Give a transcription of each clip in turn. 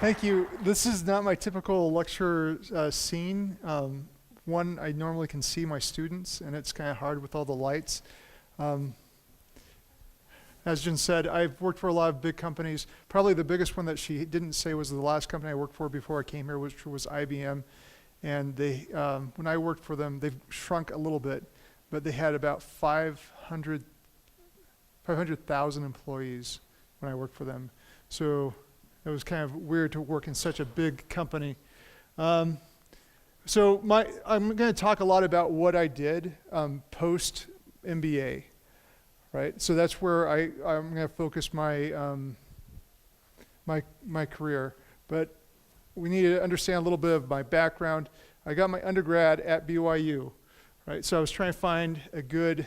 Thank you. This is not my typical lecture scene. One, I normally can see my students, and it's kind of hard with all the lights. As Jen said, I've worked for a lot of big companies. Probably the biggest one that she didn't say was the last company I worked for before I came here, which was IBM. And they, when I worked for them, they've shrunk a little bit, but they had about 500,000 employees when I worked for them. So it was kind of weird to work in such a big company. I'm going to talk a lot about what I did post MBA, right? So that's where I'm going to focus my my career. But we need to understand a little bit of my background. I got my undergrad at BYU, right? So I was trying to find a good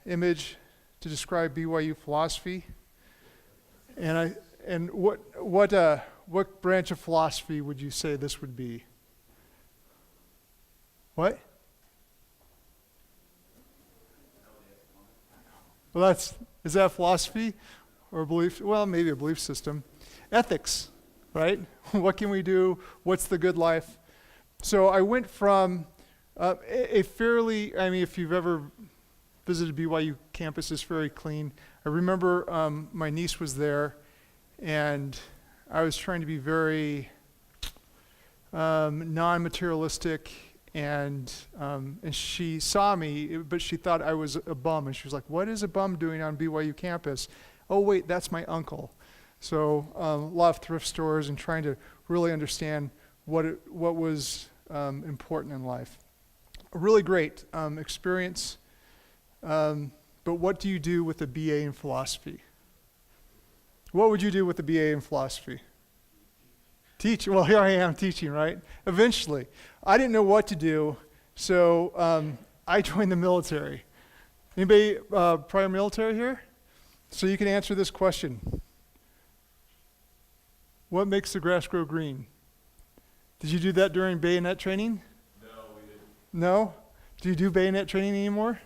image to describe BYU philosophy, and what branch of philosophy would you say this would be? What? Well, is that philosophy or a belief? Well, maybe a belief system. Ethics, right? What can we do? What's the good life? So I went from a fairly, I mean, if you've ever visited BYU campus, it's very clean. I remember my niece was there, and I was trying to be very non-materialistic, and she saw me, but she thought I was a bum, and she was like, "What is a bum doing on BYU campus?" Oh wait, that's my uncle. So a lot of thrift stores and trying to really understand what was important in life. A really great experience. But what do you do with a BA in philosophy? What would you do with a BA in philosophy? Teach. Well, here I am teaching, right? Eventually. I didn't know what to do, so I joined the military. Anybody prior military here? So you can answer this question. What makes the grass grow green? Did you do that during bayonet training? No, we didn't. No? Do you do bayonet training anymore?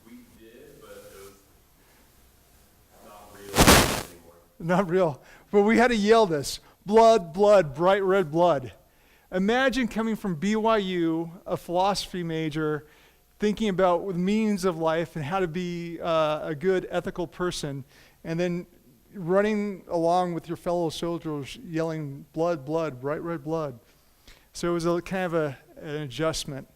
We did, but it was not real anymore. Not real. But we had to yell this. Blood, blood, bright red blood. Imagine coming from BYU, a philosophy major, thinking about the meanings of life and how to be a good ethical person, and then running along with your fellow soldiers yelling, blood, blood, bright red blood. So it was a kind of an adjustment.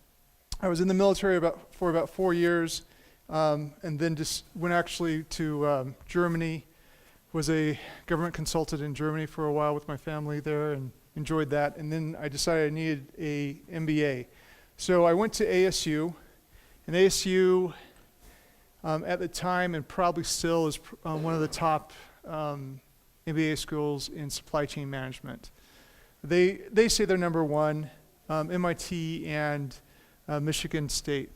I was in the military for about 4 years, and then just went actually to Germany, was a government consultant in Germany for a while with my family there, and enjoyed that. And then I decided I needed a MBA. So I went to ASU, and ASU at the time, and probably still, is one of the top MBA schools in supply chain management. They say they're number one. MIT and Michigan State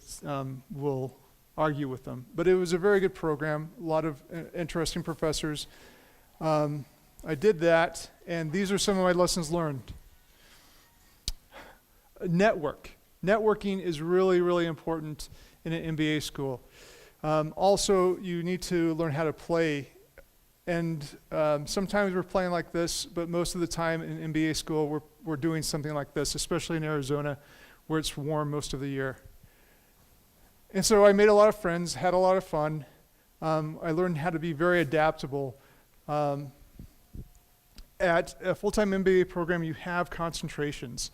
will argue with them. But it was a very good program, a lot of interesting professors. I did that, and these are some of my lessons learned. Networking is really, really important in an MBA school. Also, you need to learn how to play. And sometimes we're playing like this, but most of the time in MBA school, we're doing something like this, especially in Arizona, where it's warm most of the year. And so I made a lot of friends, had a lot of fun. I learned how to be very adaptable. At a full-time MBA program, you have concentrations.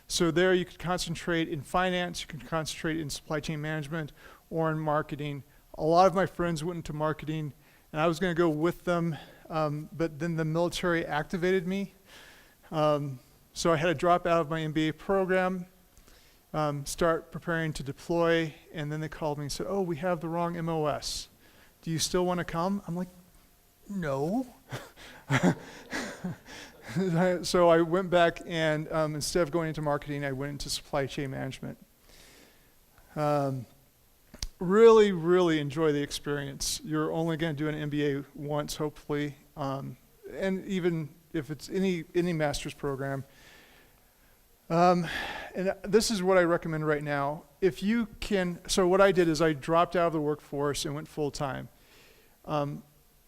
So there you could concentrate in finance, you can concentrate in supply chain management, or in marketing. A lot of my friends went into marketing, and I was going to go with them, but then the military activated me. So I had to drop out of my MBA program, start preparing to deploy, and then they called me and said, "Oh, we have the wrong MOS. Do you still want to come?" I'm like, "No." So I went back, and instead of going into marketing, I went into supply chain management. Really, really enjoy the experience. You're only going to do an MBA once, hopefully, and even if it's any master's program. And this is what I recommend right now. If you can, so what I did is I dropped out of the workforce and went full-time.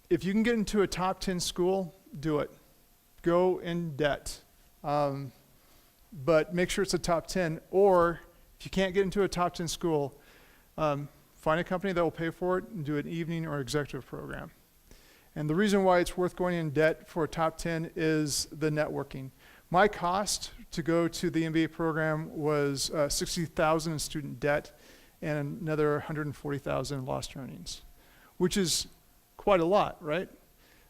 If you can get into a top 10 school, do it. go in debt. But make sure it's a top 10, or if you can't get into a top 10 school, find a company that will pay for it and do an evening or executive program. And the reason why it's worth going in debt for a top 10 is the networking. My cost to go to the MBA program was $60,000 in student debt and another $140,000 in lost earnings, which is quite a lot, right?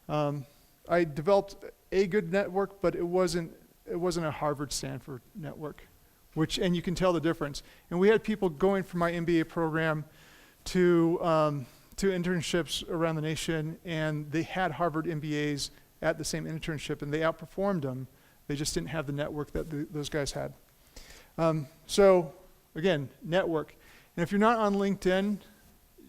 I developed a good network, but it wasn't a Harvard, Stanford network, and you can tell the difference. And we had people going from my MBA program to internships around the nation, and they had Harvard MBAs at the same internship, and they outperformed them. They just didn't have the network that those guys had. So again, network. And if you're not on LinkedIn,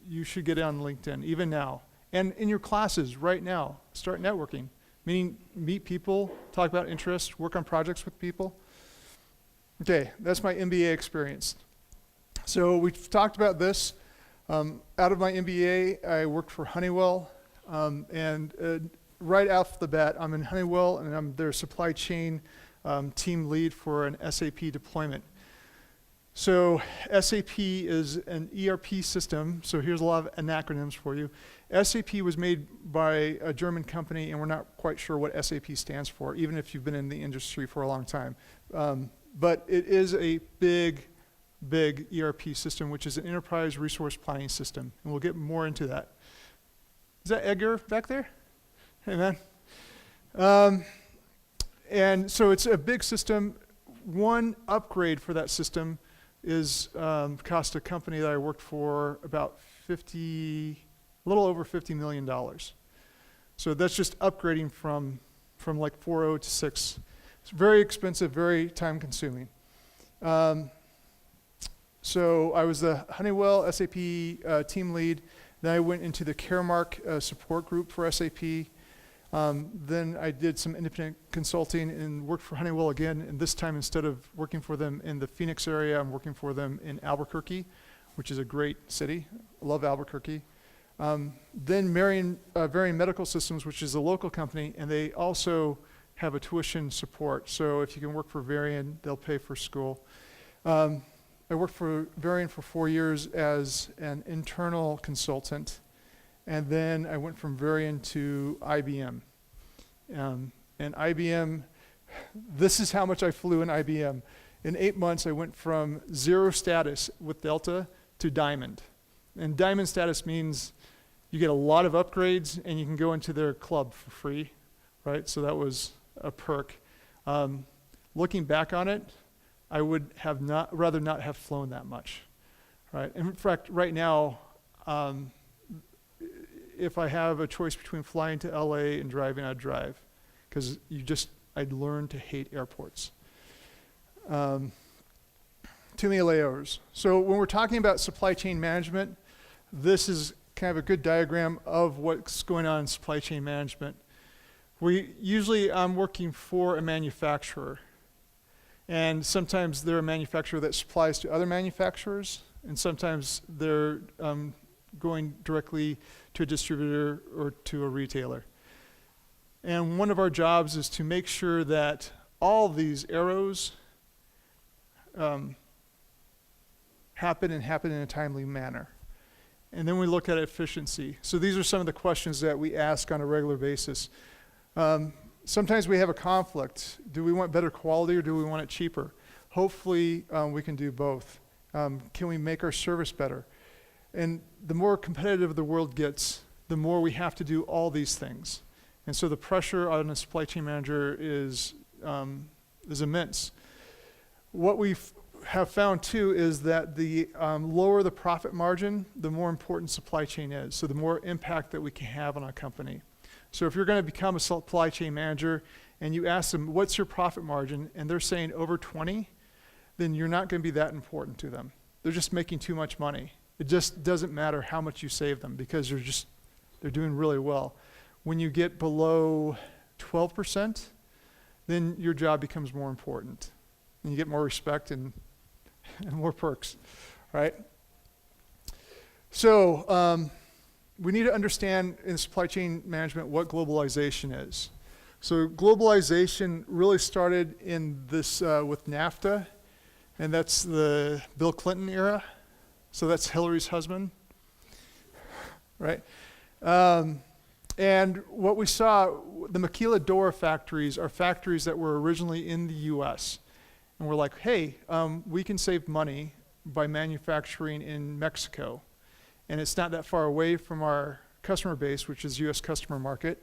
you should get on LinkedIn, even now. And in your classes right now, start networking. Meaning meet people, talk about interests, work on projects with people. Okay, that's my MBA experience. So we've talked about this. Out of my MBA, I worked for Honeywell, and right off the bat, I'm in Honeywell, and I'm their supply chain team lead for an SAP deployment. So SAP is an ERP system, so here's a lot of acronyms for you. SAP was made by a German company, and we're not quite sure what SAP stands for, even if you've been in the industry for a long time. But it is a big ERP system, which is an enterprise resource planning system, and we'll get more into that. Is that Edgar back there? Hey, man. And so it's a big system. One upgrade for that system is cost a company that I worked for about a little over $50 million. So that's just upgrading from like 4.0 to 6. It's very expensive, very time consuming. So I was the Honeywell SAP team lead. Then I went into the Caremark support group for SAP. Then I did some independent consulting and worked for Honeywell again. And this time, instead of working for them in the Phoenix area, I'm working for them in Albuquerque, which is a great city. I love Albuquerque. Then Varian Medical Systems, which is a local company, and they also have a tuition support. So if you can work for Varian, they'll pay for school. I worked for Varian for 4 years as an internal consultant. And then I went from Varian to IBM. And IBM, this is how much I flew in IBM. In 8 months, I went from 0 status with Delta to Diamond. And Diamond status means you get a lot of upgrades and you can go into their club for free, right? So that was a perk. Looking back on it, I would have rather not have flown that much, right? And in fact, right now, if I have a choice between flying to LA and driving, I'd drive, because I'd learned to hate airports. Too many layovers. So when we're talking about supply chain management, this is kind of a good diagram of what's going on in supply chain management. I'm working for a manufacturer, and sometimes they're a manufacturer that supplies to other manufacturers, and sometimes they're going directly to a distributor or to a retailer. And one of our jobs is to make sure that all of these arrows happen in a timely manner. And then we look at efficiency. So these are some of the questions that we ask on a regular basis. Sometimes we have a conflict. Do we want better quality or do we want it cheaper? Hopefully we can do both. Can we make our service better? And the more competitive the world gets, the more we have to do all these things. And so the pressure on a supply chain manager is immense. What we have found too is that the lower the profit margin, the more important supply chain is. So the more impact that we can have on a company. So if you're going to become a supply chain manager and you ask them, what's your profit margin? And they're saying over 20, then you're not going to be that important to them. They're just making too much money. It just doesn't matter how much you save them because they're doing really well. When you get below 12%, then your job becomes more important. And you get more respect and more perks, right? So we need to understand in supply chain management what globalization is. So globalization really started in this with NAFTA, and that's the Bill Clinton era. So that's Hillary's husband, right? And what we saw, the maquiladora factories are factories that were originally in the US. And we're like, hey, we can save money by manufacturing in Mexico. And it's not that far away from our customer base, which is US customer market.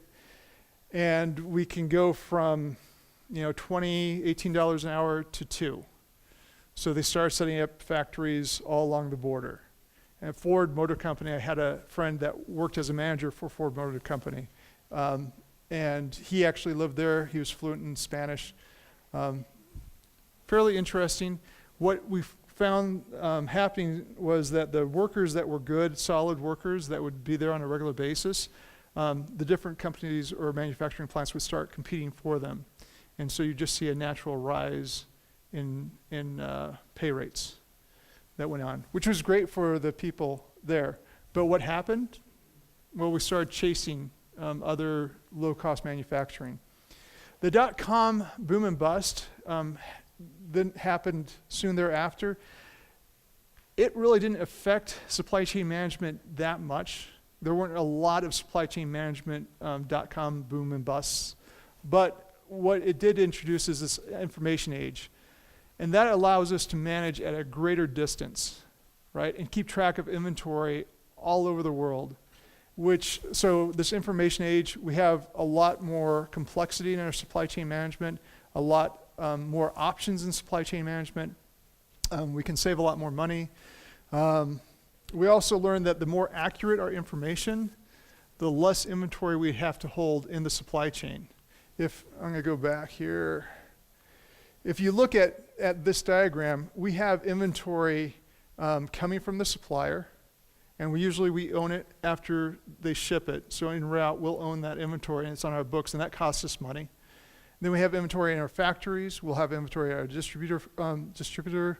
And we can go from, $18 an hour to $2. So they started setting up factories all along the border. And Ford Motor Company, I had a friend that worked as a manager for Ford Motor Company. And he actually lived there. He was fluent in Spanish. Fairly interesting. What we found happening was that the workers that were good, solid workers that would be there on a regular basis, the different companies or manufacturing plants would start competing for them. And so you just see a natural rise in pay rates that went on, which was great for the people there. But what happened? Well, we started chasing other low-cost manufacturing. The dot-com boom and bust then happened soon thereafter. It really didn't affect supply chain management that much. There weren't a lot of supply chain management dot-com boom and busts. But what it did introduce is this information age. And that allows us to manage at a greater distance, right? And keep track of inventory all over the world. So this information age, we have a lot more complexity in our supply chain management, a lot more options in supply chain management. We can save a lot more money. We also learned that the more accurate our information, the less inventory we have to hold in the supply chain. I'm going to go back here. If you look at this diagram, we have inventory coming from the supplier, and we own it after they ship it. So en route, we'll own that inventory, and it's on our books, and that costs us money. Then we have inventory in our factories. We'll have inventory at our distributor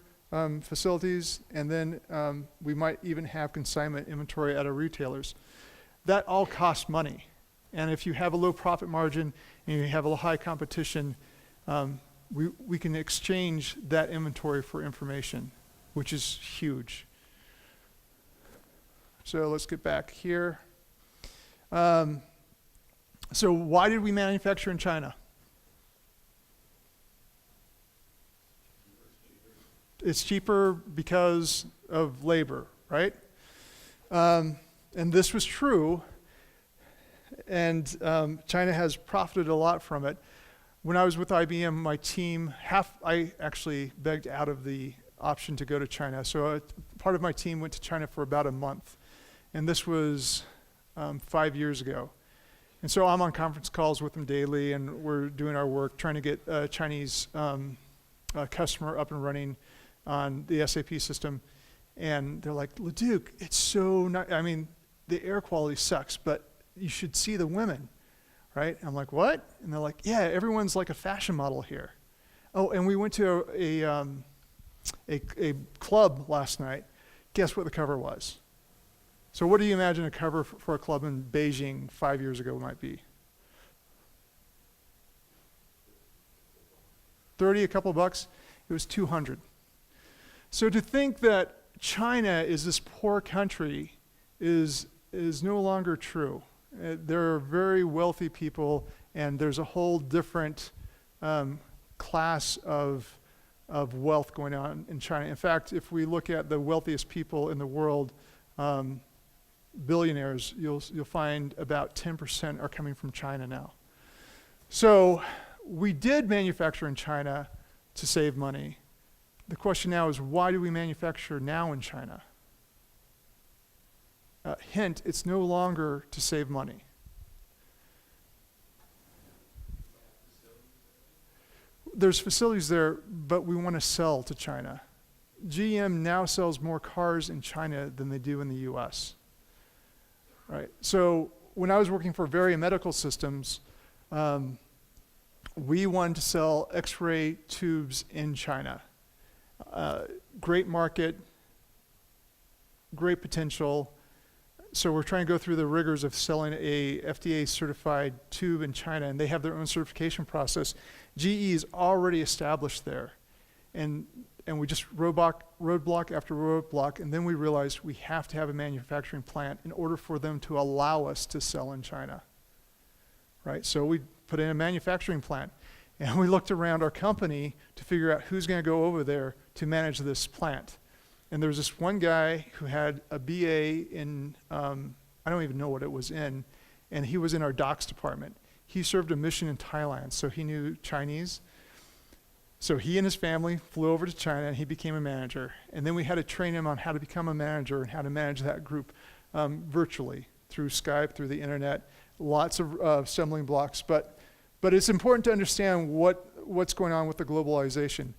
facilities, and then we might even have consignment inventory at our retailers. That all costs money. And if you have a low profit margin and you have a high competition, we can exchange that inventory for information, which is huge. So let's get back here. So why did we manufacture in China? It's cheaper because of labor, right? And this was true, and China has profited a lot from it. When I was with IBM, my team, I actually begged out of the option to go to China. So part of my team went to China for about a month, and this was 5 years ago. And so I'm on conference calls with them daily, and we're doing our work, trying to get a Chinese customer up and running on the SAP system. And they're like, Leduc, it's so nice. I mean, the air quality sucks, but you should see the women, right? I'm like, what? And they're like, yeah, everyone's like a fashion model here. Oh, and we went to a club last night. Guess what the cover was? So what do you imagine a cover for a club in Beijing 5 years ago might be? 30, a couple bucks? It was 200. So to think that China is this poor country is no longer true. There are very wealthy people, and there's a whole different class of wealth going on in China. In fact, if we look at the wealthiest people in the world, billionaires, you'll find about 10% are coming from China now. So we did manufacture in China to save money. The question now is, why do we manufacture now in China? Hint, it's no longer to save money. There's facilities there, but we want to sell to China. GM now sells more cars in China than they do in the US. Right. So when I was working for Varia Medical Systems, we wanted to sell X-ray tubes in China. Great market, great potential, so we're trying to go through the rigors of selling a FDA certified tube in China, and they have their own certification process. GE is already established there. And we just roadblock after roadblock, and then we realized we have to have a manufacturing plant in order for them to allow us to sell in China, right? So we put in a manufacturing plant, and we looked around our company to figure out who's going to go over there to manage this plant. And there was this one guy who had a BA in, I don't even know what it was in, and he was in our docs department. He served a mission in Thailand, so he knew Chinese. So he and his family flew over to China, and he became a manager. And then we had to train him on how to become a manager and how to manage that group virtually through Skype, through the internet, lots of assembling blocks. But it's important to understand what's going on with the globalization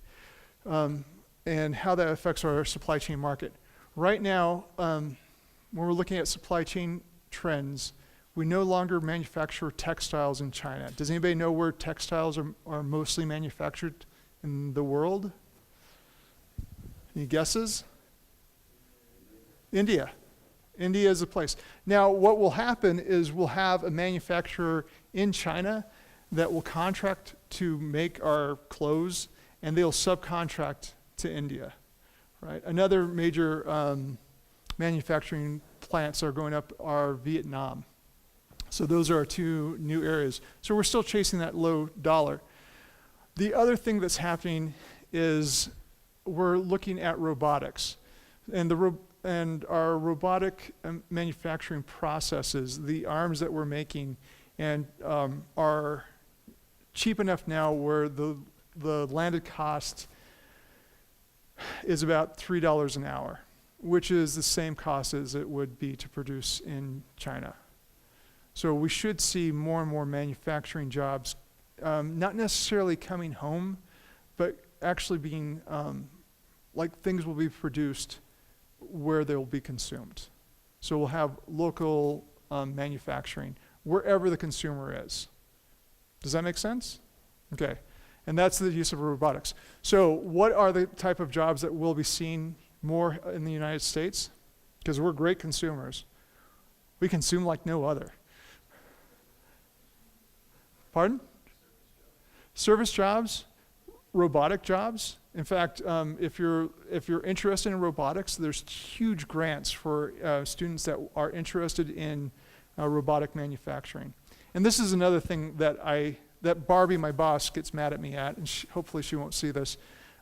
and how that affects our supply chain market. Right now, when we're looking at supply chain trends, we no longer manufacture textiles in China. Does anybody know where textiles are mostly manufactured in the world? Any guesses? India. India is the place. Now, what will happen is we'll have a manufacturer in China that will contract to make our clothes, and they'll subcontract to India, right? Another major manufacturing plants are going up are Vietnam. So those are our two new areas. So we're still chasing that low dollar. The other thing that's happening is we're looking at robotics. And our robotic manufacturing processes, the arms that we're making, and are cheap enough now where the landed cost is about $3 an hour, which is the same cost as it would be to produce in China. So we should see more and more manufacturing jobs, not necessarily coming home, but actually being, like things will be produced where they'll be consumed. So we'll have local manufacturing wherever the consumer is. Does that make sense? Okay. And that's the use of robotics. So what are the type of jobs that we'll be seeing more in the United States? Because we're great consumers. We consume like no other. Pardon? Service jobs, robotic jobs. In fact, if you're interested in robotics, there's huge grants for students that are interested in robotic manufacturing. And this is another thing that Barbie, my boss, gets mad at me at, and hopefully she won't see this.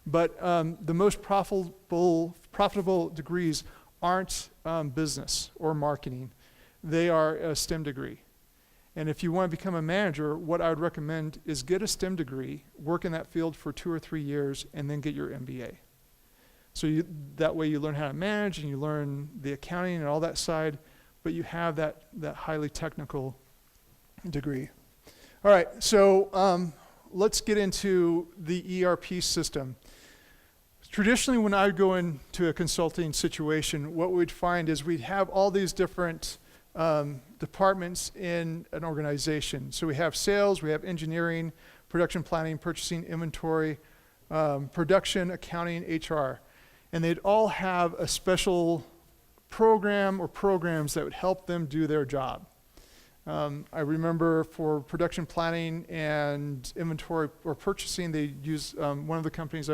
But the most profitable degrees aren't business or marketing. They are a STEM degree. And if you want to become a manager, what I would recommend is get a STEM degree, work in that field for 2 or 3 years, and then get your MBA. So that way you learn how to manage, and you learn the accounting and all that side, but you have that highly technical degree. All right, so let's get into the ERP system. Traditionally, when I would go into a consulting situation, what we'd find is we'd have all these different departments in an organization. So we have sales, we have engineering, production planning, purchasing, inventory, production, accounting, HR. And they'd all have a special program or programs that would help them do their job. I remember for production planning and inventory or purchasing, they use one of the companies,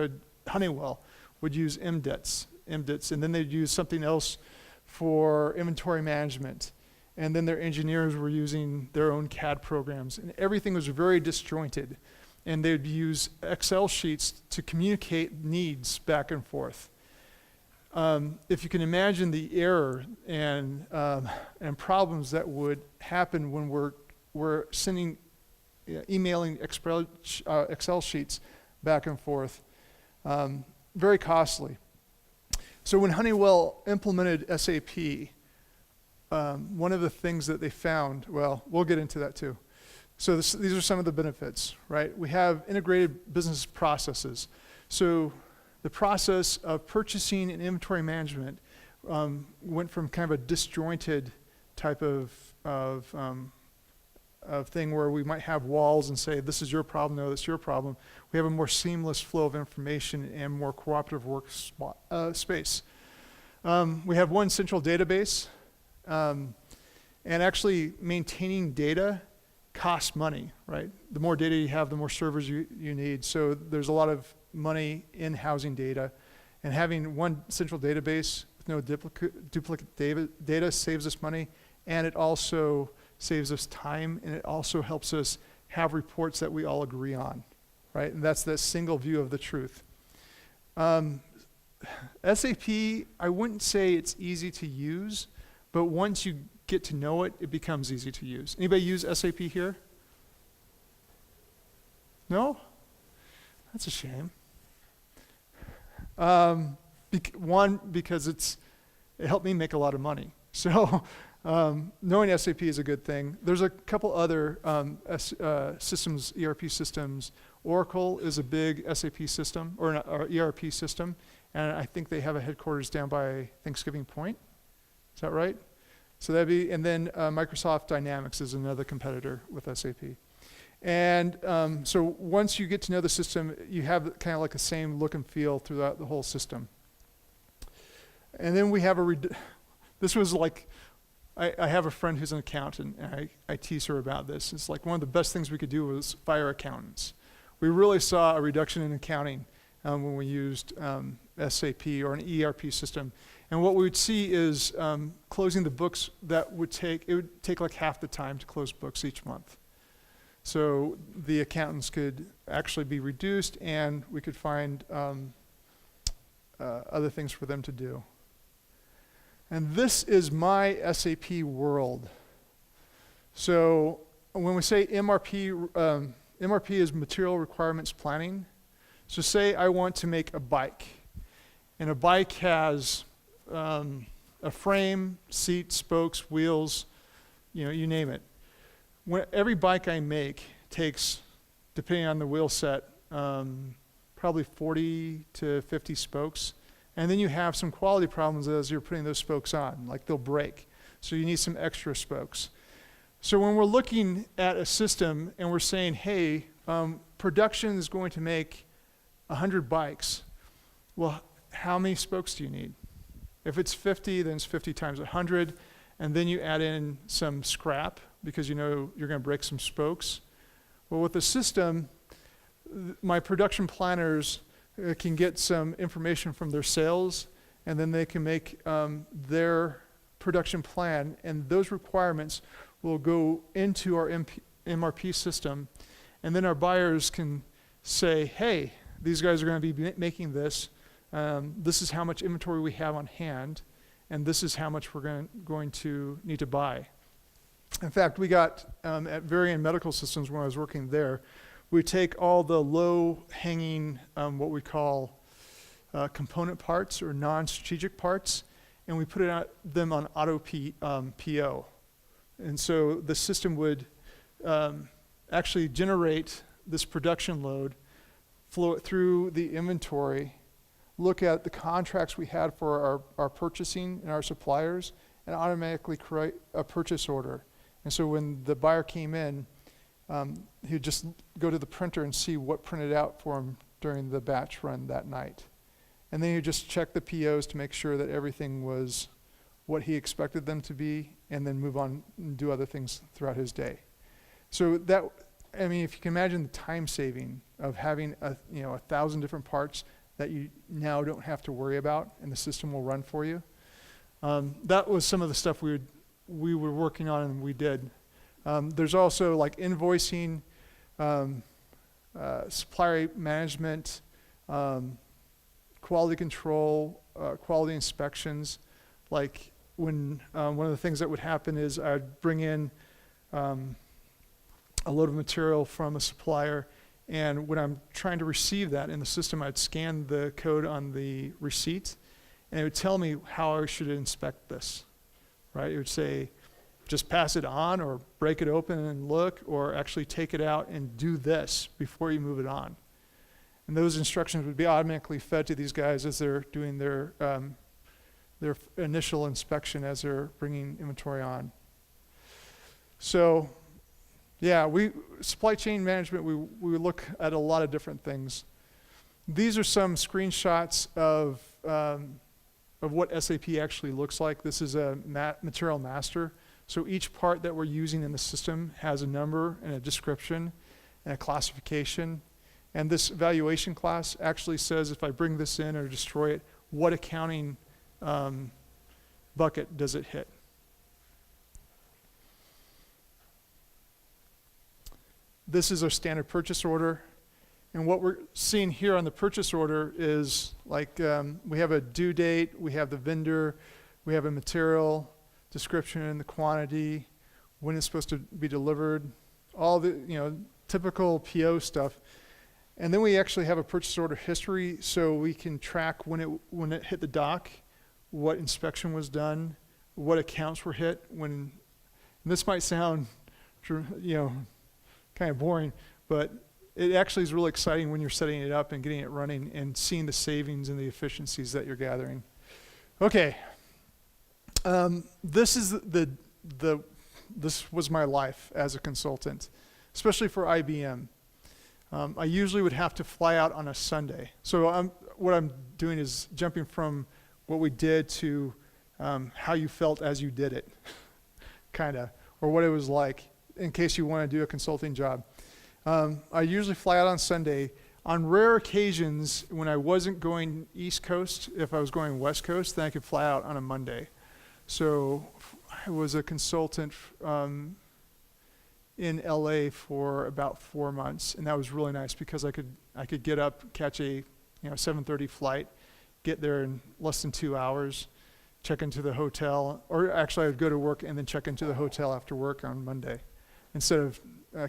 Honeywell, would use MDITs, and then they'd use something else for inventory management. And then their engineers were using their own CAD programs, and everything was very disjointed. And they'd use Excel sheets to communicate needs back and forth. If you can imagine the error and problems that would happen when we're sending, emailing Excel sheets back and forth, very costly. So when Honeywell implemented SAP, one of the things that they found, well, we'll get into that too. So these are some of the benefits, right? We have integrated business processes. So the process of purchasing and inventory management went from kind of a disjointed type of thing where we might have walls and say, this is your problem, no, that's your problem. We have a more seamless flow of information and more cooperative work space. We have one central database. And actually maintaining data costs money, right? The more data you have, the more servers you need. So there's a lot of money in housing data. And having one central database with no duplicate data saves us money. And it also saves us time. And it also helps us have reports that we all agree on, right? And that's the single view of the truth. SAP, I wouldn't say it's easy to use, but once you get to know it, it becomes easy to use. Anybody use SAP here? No? That's a shame. One, because it helped me make a lot of money. So knowing SAP is a good thing. There's a couple other systems, ERP systems. Oracle is a big SAP system, or ERP system, and I think they have a headquarters down by Thanksgiving Point. Is that right? So that'd be, and then Microsoft Dynamics is another competitor with SAP. And so once you get to know the system, you have kind of like the same look and feel throughout the whole system. And then we have this was like, I have a friend who's an accountant, and I tease her about this. It's like one of the best things we could do was fire accountants. We really saw a reduction in accounting when we used SAP or an ERP system. And what we would see is closing the books it would take like half the time to close books each month. So the accountants could actually be reduced, and we could find other things for them to do. And this is my SAP world. So when we say MRP, MRP is Material Requirements Planning. So say I want to make a bike, and a bike has a frame, seat, spokes, wheels, you name it. Every bike I make takes, depending on the wheel set, probably 40 to 50 spokes. And then you have some quality problems as you're putting those spokes on, like they'll break. So you need some extra spokes. So when we're looking at a system and we're saying, hey, production is going to make 100 bikes, well, how many spokes do you need? If it's 50, then it's 50 times 100, and then you add in some scrap because you know you're going to break some spokes. Well, with the system, my production planners can get some information from their sales, and then they can make their production plan, and those requirements will go into our MRP system, and then our buyers can say, hey, these guys are going to be making this. This is how much inventory we have on hand, and this is how much we're going to need to buy. In fact, we got, at Varian Medical Systems when I was working there, we take all the low-hanging, what we call component parts or non-strategic parts, and we put them on auto PO. And so the system would actually generate this production load, flow it through the inventory, look at the contracts we had for our purchasing and our suppliers, and automatically create a purchase order. And so when the buyer came in, he'd just go to the printer and see what printed out for him during the batch run that night. And then he'd just check the POs to make sure that everything was what he expected them to be, and then move on and do other things throughout his day. So that, I mean, if you can imagine the time saving of having 1,000 different parts that you now don't have to worry about, and the system will run for you. That was some of the stuff we were working on and we did. There's also like invoicing, supplier management, quality control, quality inspections. Like when one of the things that would happen is I'd bring in a load of material from a supplier, and when I'm trying to receive that in the system, I'd scan the code on the receipt, and it would tell me how I should inspect this, right? It would say, just pass it on, or break it open and look, or actually take it out and do this before you move it on. And those instructions would be automatically fed to these guys as they're doing their initial inspection as they're bringing inventory on. So, yeah, supply chain management, we look at a lot of different things. These are some screenshots of of what SAP actually looks like. This is a Material Master. So each part that we're using in the system has a number and a description and a classification. And this evaluation class actually says if I bring this in or destroy it, what accounting bucket does it hit? This is our standard purchase order. And what we're seeing here on the purchase order is like we have a due date, we have the vendor, we have a material description, the quantity, when it's supposed to be delivered, all the typical PO stuff. And then we actually have a purchase order history, so we can track when it hit the dock, what inspection was done, what accounts were hit. And this might sound, kind of boring, but it actually is really exciting when you're setting it up and getting it running and seeing the savings and the efficiencies that you're gathering. Okay, this was my life as a consultant, especially for IBM. I usually would have to fly out on a Sunday. So what I'm doing is jumping from what we did to how you felt as you did it, kind of, or what it was like in case you want to do a consulting job. I usually fly out on Sunday. On rare occasions, when I wasn't going East Coast, if I was going West Coast, then I could fly out on a Monday. So I was a consultant in LA for about 4 months, and that was really nice because I could get up, catch a 7:30 flight, get there in less than 2 hours, check into the hotel, or actually I would go to work and then check into the hotel after work on Monday, instead of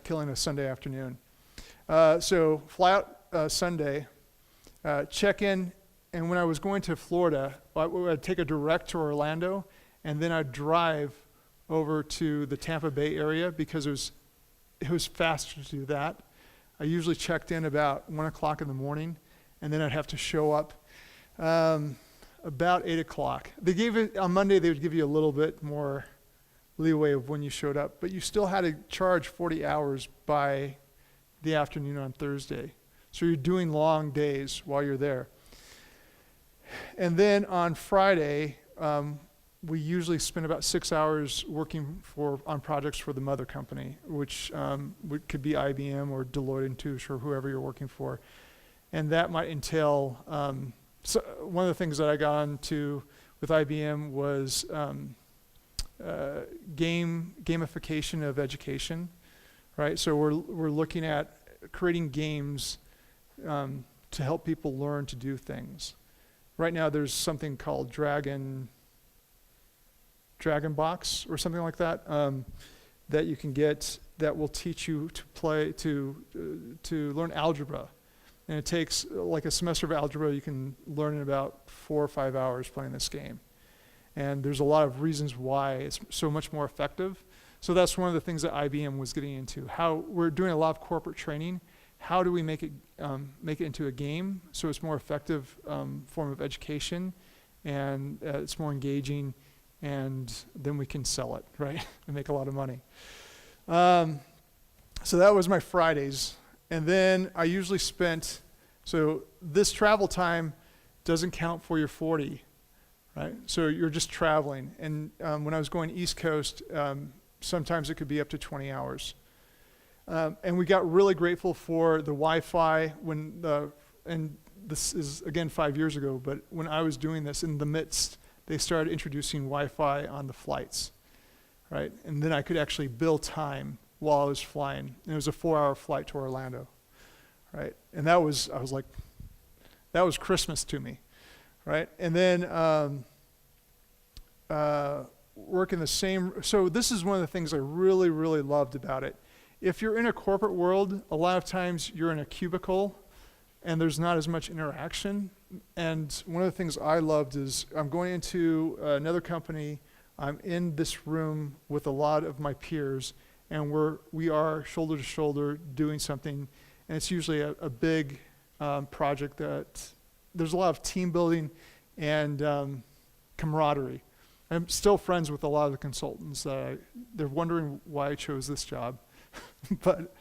killing a Sunday afternoon. So fly out Sunday, check in, and when I was going to Florida, I'd take a direct to Orlando, and then I'd drive over to the Tampa Bay area because it was faster to do that. I usually checked in about 1 o'clock in the morning, and then I'd have to show up about 8 o'clock. On Monday, they would give you a little bit more leeway of when you showed up, but you still had to charge 40 hours by the afternoon on Thursday. So you're doing long days while you're there. And then on Friday, we usually spend about 6 hours working on projects for the mother company, which could be IBM or Deloitte and Touche or whoever you're working for. And that might entail, so one of the things that I got into with IBM was gamification of education, right? So we're looking at creating games to help people learn to do things. Right now there's something called Dragon Box or something like that that you can get that will teach you to learn algebra. And it takes like a semester of algebra you can learn in about 4 or 5 hours playing this game. And there's a lot of reasons why it's so much more effective. So that's one of the things that IBM was getting into. How we're doing a lot of corporate training. How do we make it into a game so it's more effective form of education, and it's more engaging, and then we can sell it, right, and make a lot of money. So that was my Fridays. And then I usually so this travel time doesn't count for your 40, right? So you're just traveling. And when I was going East Coast, sometimes it could be up to 20 hours. And we got really grateful for the Wi-Fi and this is, again, 5 years ago, but when I was doing this, in the midst, they started introducing Wi-Fi on the flights, right? And then I could actually bill time while I was flying. And it was a 4-hour flight to Orlando, right? And I was like, that was Christmas to me, right? And then working the same, so this is one of the things I really, really loved about it. If you're in a corporate world, a lot of times you're in a cubicle and there's not as much interaction. And one of the things I loved is I'm going into another company, I'm in this room with a lot of my peers, and we are shoulder to shoulder doing something, and it's usually a big project that there's a lot of team building and camaraderie. I'm still friends with a lot of the consultants. They're wondering why I chose this job. But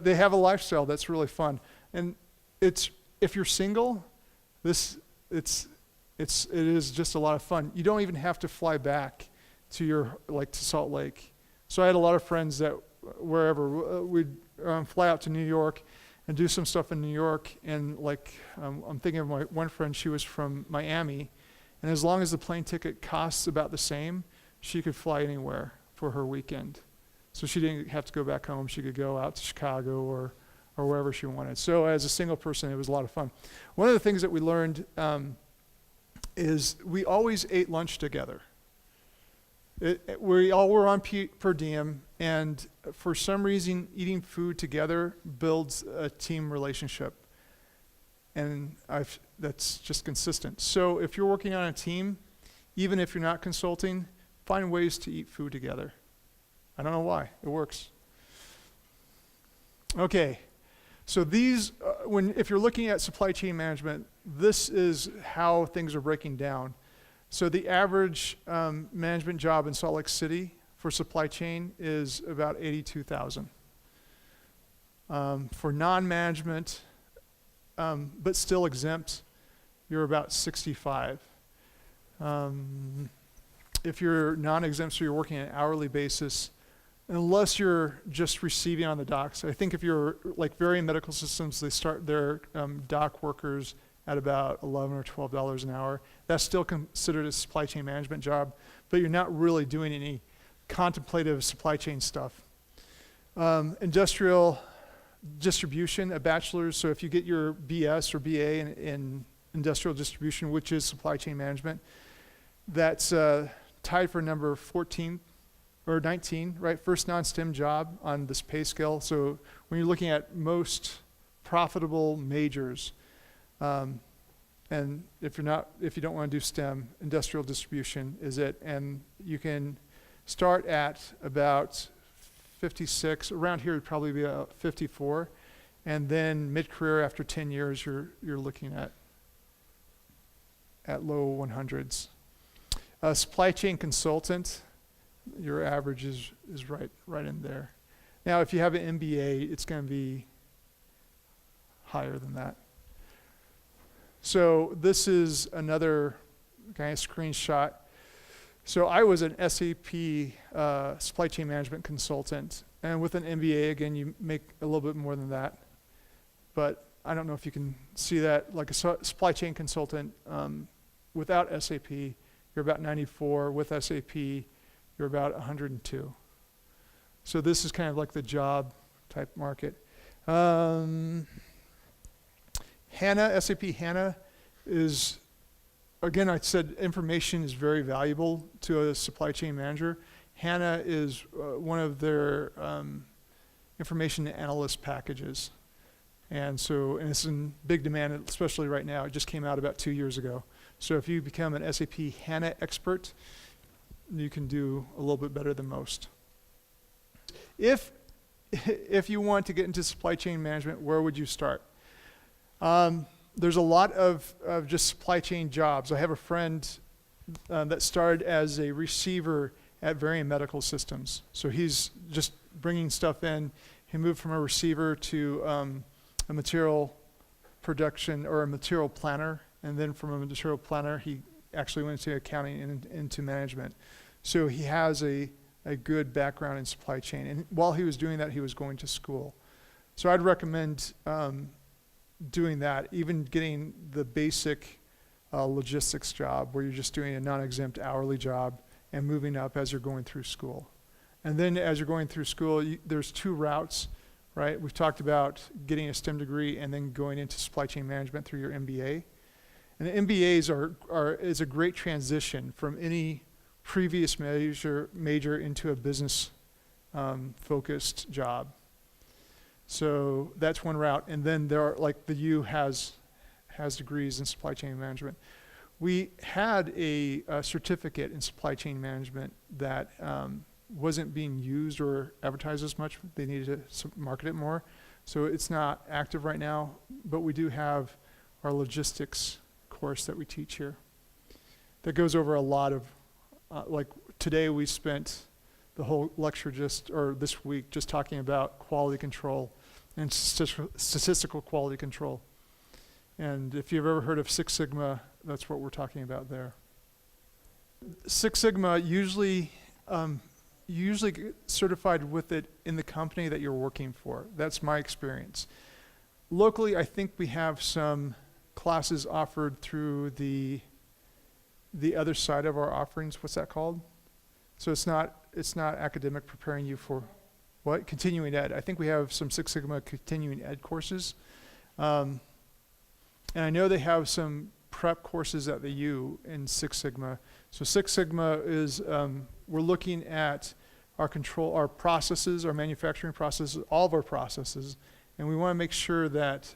they have a lifestyle that's really fun. And if you're single, it's It is just a lot of fun. You don't even have to fly back to Salt Lake. So I had a lot of friends that wherever we'd fly out to New York and do some stuff in New York. And I'm thinking of my one friend, she was from Miami, and as long as the plane ticket costs about the same, she could fly anywhere for her weekend. So she didn't have to go back home. She could go out to Chicago or wherever she wanted. So as a single person, it was a lot of fun. One of the things that we learned is we always ate lunch together. We all were on per diem, and for some reason, eating food together builds a team relationship. And that's just consistent. So if you're working on a team, even if you're not consulting, find ways to eat food together. I don't know why, it works. Okay, so these, if you're looking at supply chain management, this is how things are breaking down. So the average management job in Salt Lake City for supply chain is about $82,000. For non-management, but still exempt, you're about $65,000. If you're non-exempt, so you're working on an hourly basis, unless you're just receiving on the docks. I think if you're like varying medical systems, they start their dock workers at about $11 or $12 an hour. That's still considered a supply chain management job, but you're not really doing any contemplative supply chain stuff. Industrial distribution, a bachelor's, so if you get your BS or BA in industrial distribution, which is supply chain management, that's tied for number 14 or 19, right? First non-STEM job on this pay scale. So when you're looking at most profitable majors, and if you don't want to do STEM, industrial distribution is it, and you can start at about 56. Around here it'd probably be about 54, and then mid-career after 10 years you're looking at low 100s. Supply chain consultant, your average is right in there. Now if you have an MBA, it's going to be higher than that. So this is another kind of screenshot. So I was an SAP supply chain management consultant, and with an MBA, again, you make a little bit more than that. But I don't know if you can see that. Like a supply chain consultant without SAP, you're about 94. With SAP, you're about 102. So this is kind of like the job type market. HANA, SAP HANA is, again, I said information is very valuable to a supply chain manager. HANA is one of their information analyst packages. And it's in big demand, especially right now. It just came out about 2 years ago. So if you become an SAP HANA expert, you can do a little bit better than most. If you want to get into supply chain management, where would you start? There's a lot of just supply chain jobs. I have a friend that started as a receiver at Varian Medical Systems. So he's just bringing stuff in. He moved from a receiver to a material production or a material planner, and then from a material planner, he actually went into accounting and into management. So he has a good background in supply chain. And while he was doing that, he was going to school. So I'd recommend doing that, even getting the basic logistics job where you're just doing a non-exempt hourly job and moving up as you're going through school. And then as you're going through school, there's two routes, right? We've talked about getting a STEM degree and then going into supply chain management through your MBA. And the MBAs is a great transition from any previous major into a business focused job. So that's one route. And then there are, like the U has degrees in supply chain management. We had a certificate in supply chain management that wasn't being used or advertised as much. They needed to market it more. So it's not active right now, but we do have our logistics course that we teach here. That goes over a lot of, like today we spent the whole lecture this week just talking about quality control and statistical quality control. And if you've ever heard of Six Sigma, That's what we're talking about there. Six Sigma usually get certified with it in the company that you're working for. That's my experience. Locally, I think we have some classes offered through the other side of our offerings. What's that called? So it's not academic preparing you for what? Continuing ed. I think we have some Six Sigma continuing ed courses. And I know they have some prep courses at the U in Six Sigma. So Six Sigma is, we're looking at our processes, our manufacturing processes, all of our processes, and we want to make sure that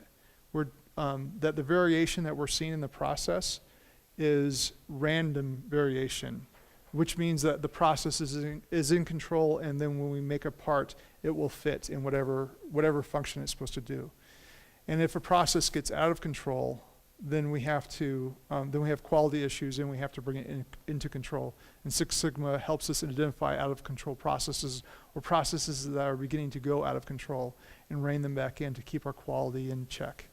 that the variation that we're seeing in the process is random variation, which means that the process is in control, and then when we make a part, it will fit in whatever function it's supposed to do. And if a process gets out of control, then we have quality issues, and we have to bring it into control. And Six Sigma helps us identify out of control processes, or processes that are beginning to go out of control, and rein them back in to keep our quality in check.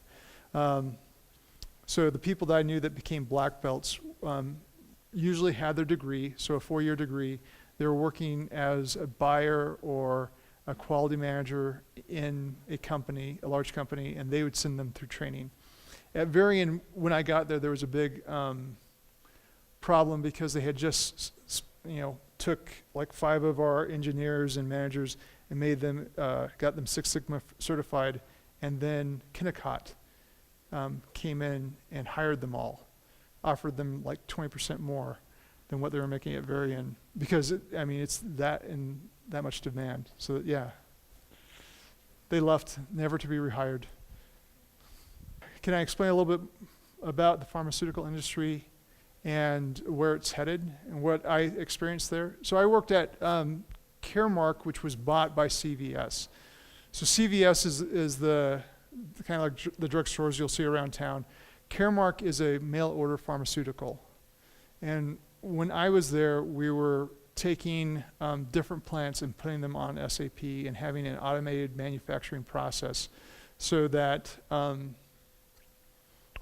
So the people that I knew that became black belts usually had their degree, so a 4-year degree. They were working as a buyer or a quality manager in a company, a large company, and they would send them through training. At Varian, when I got there was a big problem because they had just, took like 5 of our engineers and managers and made them, got them Six Sigma certified, and then Kennecott came in and hired them all, offered them like 20% more than what they were making at Varian, because it's that much demand. So yeah, they left, never to be rehired. Can I explain a little bit about the pharmaceutical industry and where it's headed and what I experienced there? So I worked at Caremark, which was bought by CVS. So CVS is the kind of like the drugstores you'll see around town. Caremark is a mail order pharmaceutical. And when I was there, we were taking different plants and putting them on SAP and having an automated manufacturing process so that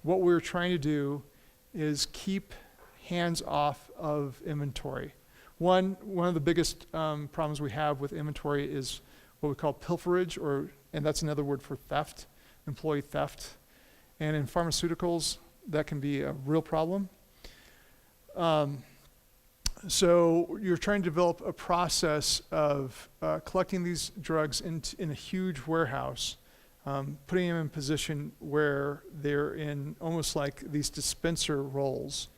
what we were trying to do is keep hands off of inventory. One of the biggest problems we have with inventory is what we call pilferage, and that's another word for theft, employee theft. And in pharmaceuticals, that can be a real problem. So you're trying to develop a process of collecting these drugs in a huge warehouse, putting them in position where they're in almost like these dispenser roles.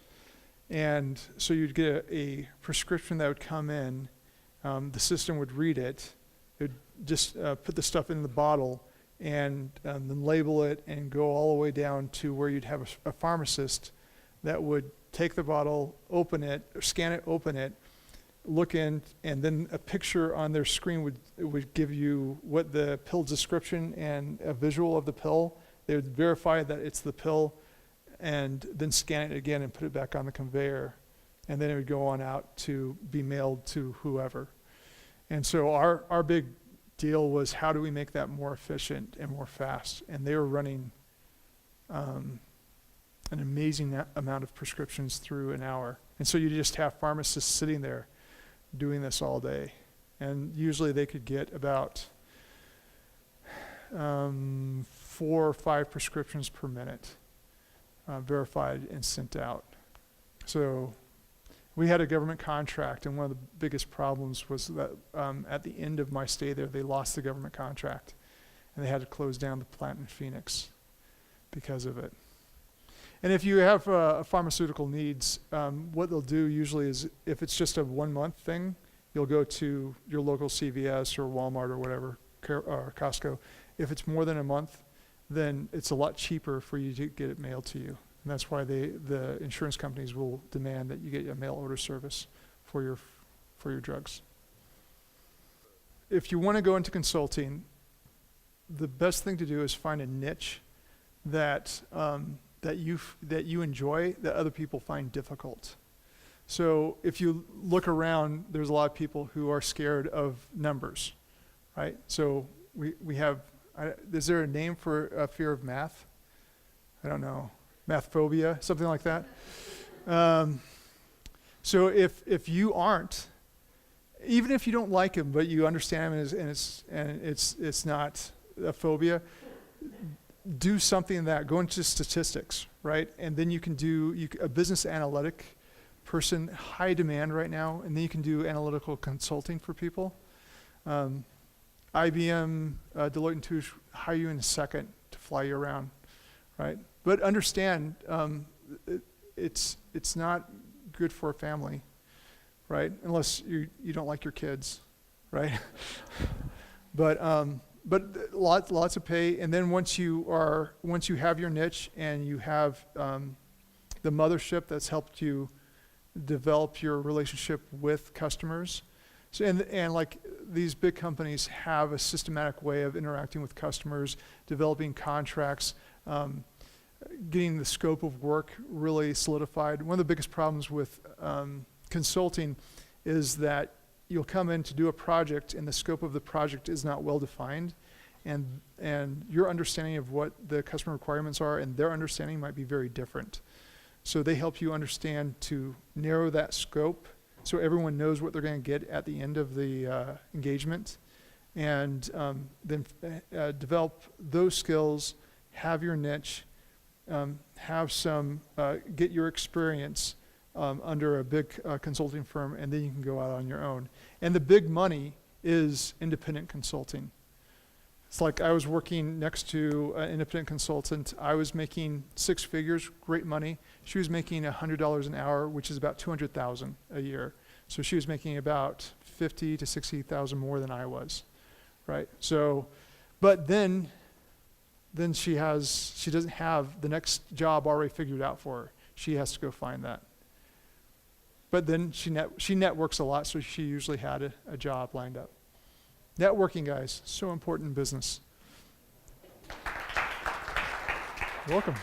And so you'd get a prescription that would come in, the system would read it, it would just put the stuff in the bottle and then label it and go all the way down to where you'd have a pharmacist that would take the bottle, open it, or scan it, open it, look in, and then a picture on their screen would give you what the pill description and a visual of the pill. They would verify that it's the pill and then scan it again and put it back on the conveyor. And then it would go on out to be mailed to whoever. And so our big deal was, how do we make that more efficient and more fast? And they were running an amazing amount of prescriptions through an hour. And so you just have pharmacists sitting there doing this all day. And usually they could get about 4 or 5 prescriptions per minute verified and sent out. So we had a government contract, and one of the biggest problems was that at the end of my stay there, they lost the government contract, and they had to close down the plant in Phoenix because of it. And if you have pharmaceutical needs, what they'll do usually is, if it's just a 1-month thing, you'll go to your local CVS or Walmart or whatever, or Costco. If it's more than a month, then it's a lot cheaper for you to get it mailed to you. And that's why the insurance companies will demand that you get a mail order service for your drugs. If you want to go into consulting, the best thing to do is find a niche that you enjoy, that other people find difficult. So if you look around, there's a lot of people who are scared of numbers, right? So we have, is there a name for a fear of math? I don't know. math phobia, something like that. So if you aren't, even if you don't like him, but you understand him and it's not a phobia, do something in that. Go into statistics, right? And then you can do a business analytic person, high demand right now, and then you can do analytical consulting for people. IBM, Deloitte and Touche hire you in a second to fly you around, right? But understand, it's not good for a family, right? Unless you don't like your kids, right? But lots of pay, and then once you have your niche and you have the mothership that's helped you develop your relationship with customers. So and like these big companies have a systematic way of interacting with customers, developing contracts, getting the scope of work really solidified. One of the biggest problems with consulting is that you'll come in to do a project and the scope of the project is not well defined, and your understanding of what the customer requirements are and their understanding might be very different. So they help you understand to narrow that scope so everyone knows what they're going to get at the end of the engagement, and then develop those skills, have your niche, get your experience under a big consulting firm, and then you can go out on your own. And the big money is independent consulting. It's like I was working next to an independent consultant. I was making 6 figures, great money. She was making $100 an hour, which is about $200,000 a year. So she was making about $50,000 to $60,000 more than I was, right? So, but then she doesn't have the next job already figured out for her. She has to go find that. But then she networks a lot, so she usually had a job lined up. Networking, guys, so important in business. Welcome.